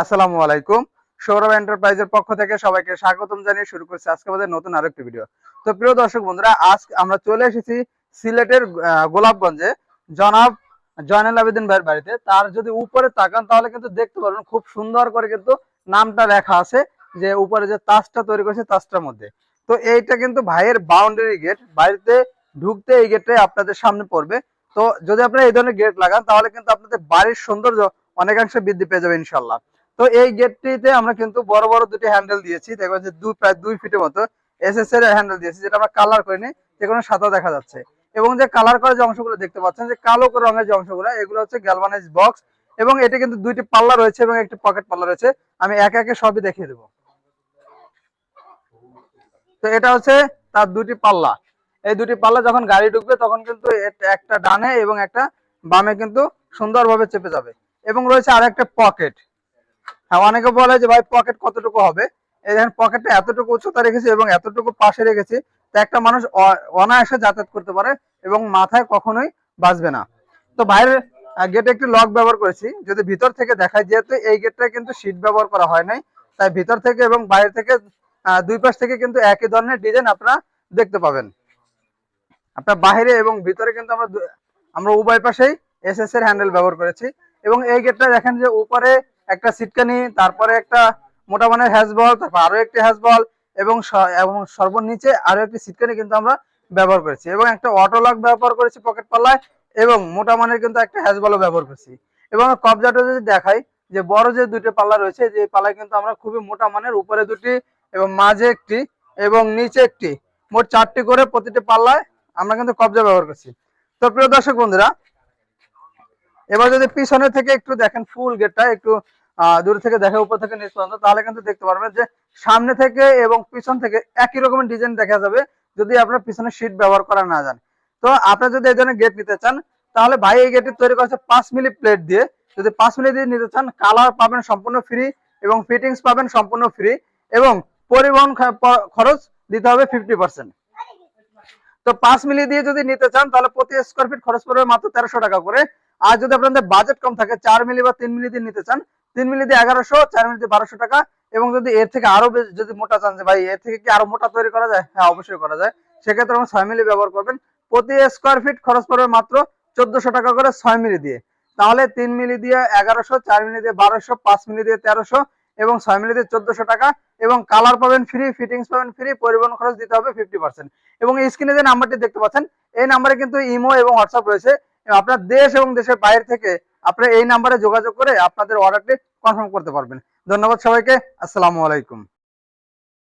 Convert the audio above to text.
আসসালামু আলাইকুম। সৌরভ এন্টারপ্রাইজের পক্ষ থেকে সবাইকে স্বাগতম জানিয়ে শুরু করছি আজকে আমাদের নতুন আরেকটি ভিডিও। তো প্রিয় দর্শক বন্ধুরা, আজ আমরা চলে এসেছি সিলেটের গোলাপগঞ্জে জনাব জয়নুল আবেদিন ভাইয়ের বাড়িতে। তার যদি উপরে তাকান তাহলে কিন্তু দেখতে পারবেন খুব সুন্দর করে কিন্তু নামটা লেখা আছে, যে উপরে যে তাজটা তৈরি করেছে তাজটার মধ্যে। তো এইটা কিন্তু ভাইয়ের বাউন্ডারি গেট, বাড়িতে ঢুকতে এই গেটটাই আপনাদের সামনে পড়বে। তো যদি আপনারা এই ধরনের গেট লাগান তাহলে কিন্তু আপনাদের বাড়ির সৌন্দর্য অনেকাংশে বৃদ্ধি পেয়ে যাবে ইনশাল্লাহ। তো এই গেটটিতে আমরা কিন্তু বড় বড় দুটি হ্যান্ডেল দিয়েছি, দেখবেন যে প্রায় 2 ফিটের মতো এসএস এর হ্যান্ডেল দিয়েছি, যেটা আমরা কালার করিনি, যে কোনো সাদা দেখা যাচ্ছে। এবং যে কালার করা যে অংশগুলো দেখতে পাচ্ছেন, যে কালো রঙের যে অংশগুলো, এগুলো হচ্ছে গ্যালভানাইজ বক্স। এবং এটা কিন্তু 2টি পাল্লা রয়েছে এবং একটি পকেট পাল্লা রয়েছে। আমি একে একে সবই দেখিয়ে দেবো। তো এটা হচ্ছে তার 2টি পাল্লা। এই 2টি পাল্লা যখন গাড়ি ঢুকবে তখন কিন্তু একটা ডানে এবং একটা বামে কিন্তু সুন্দরভাবে চেপে যাবে। এবং রয়েছে আর একটা পকেট। হ্যাঁ, অনেকে বলে যে ভাই পকেট কতটুকু হবে। এই দেখেন, পকেটটা এতটুকু উচ্চতা রেখেছি এবং এতটুকু পাশে রেখেছি, তো একটা মানুষ অনায়াসে যাতায়াত করতে পারে এবং মাথায় কখনোই বাজবে না। তো বাইরের গেটে একটি লক ব্যবহার করেছি, যদি ভিতর থেকে দেখায়, যেহেতু এই গেটটা কিন্তু শীট ব্যবহার করা হয় নাই, তাই ভিতর থেকে এবং বাইরে থেকে দুই পাশ থেকে কিন্তু একই ধরনের ডিজাইন আপনারা দেখতে পাবেন। আপনার বাহিরে এবং ভিতরে কিন্তু আমরা উভয় পাশেই এসএস এর হ্যান্ডেল ব্যবহার করেছি। এবং এই গেটটা দেখেন যে উপরে একটা সিটকানি, তারপরে একটা মোটা মানের হ্যাজবল, তারপর আরো একটি হ্যাজবল এবং সর্বনিচে আরো একটি সিটকানি কিন্তু আমরা ব্যবহার করেছি, এবং একটা অটো লক ব্যবহার করেছি পকেট পাল্লায়, এবং মোটা মানের কিন্তু একটা হ্যাজবলও ব্যবহার করেছি। এবং কবজাটা যদি দেখাই, যে বড় যে 2টি পাল্লা রয়েছে, যে পাল্লায় কিন্তু আমরা খুবই মোটা মানের, উপরে 2টি এবং মাঝে একটি এবং নিচে একটি, মোট 4টি করে প্রতিটি পাল্লায় আমরা কিন্তু কবজা ব্যবহার করছি। তো প্রিয় দর্শক বন্ধুরা, এবার যদি পিছনে থেকে একটু দেখেন, ফুল গেটটা একটু দূর থেকে দেখে, উপর থেকে নিচ পর্যন্ত, তাহলে কিন্তু দেখতে পারবেন যে সামনে থেকে এবং পিছন থেকে একই রকমের ডিজাইন দেখা যাবে, যদি আপনার পিছনে শীট ব্যবহার করা না যান। তো আপনারা যদি এই ধরনের গেট নিতে চান, তাহলে ভাই এই গেটটি তৈরি করেছে 5 মিলি প্লেট দিয়ে। যদি 5 মিলি দিয়ে নিতে চান, কালার পাবেন সম্পূর্ণ ফ্রি এবং ফিটিংস পাবেন সম্পূর্ণ ফ্রি, এবং পরিবহন খরচ দিতে হবে 50%। তো 5 মিলি দিয়ে যদি নিতে চান, তাহলে প্রতি স্কোয়ার ফিট খরচ পড়বে মাত্র 1300 টাকা করে। আর যদি আপনাদের বাজেট কম থাকে, 4 মিলি বা 3 মিলি দিয়ে নিতে চান, 3 মিলি দিয়ে 1100, 4 মিলি দিয়ে 1200 টাকা। এবং যদি এর থেকে আরো যদি মোটা চান, যে ভাই এর থেকে কি আরো মোটা তৈরি করা যায়, হ্যাঁ অবশ্যই করা যায়, সেক্ষেত্রে আমরা 6 মিলি ব্যবহার করবেন। প্রতি স্কোয়ার ফিট খরচ পড়বে মাত্র 1400 টাকা করে 6 মিলি দিয়ে। তাহলে 3 মিলি দিয়ে 1100, 4 মিলি দিয়ে 1200, 5 মিলি দিয়ে 1300 এবং 6 মিলি দিয়ে 1400 টাকা। এবং কালার পাবেন ফ্রি, ফিটিংস পাবেন ফ্রি, পরিবহন খরচ দিতে হবে 50%। এবং এই স্ক্রিনে যে নাম্বারটি দেখতে পাচ্ছেন, এই নাম্বারে কিন্তু ইমো এবং হোয়াটসঅ্যাপ রয়েছে। আপনার দেশ এবং দেশের বাইরে থেকে আপনারা এই নাম্বারে যোগাযোগ করে আপনাদের অর্ডারটি কনফার্ম করতে পারবেন। ধন্যবাদ সবাইকে। আসসালামু আলাইকুম।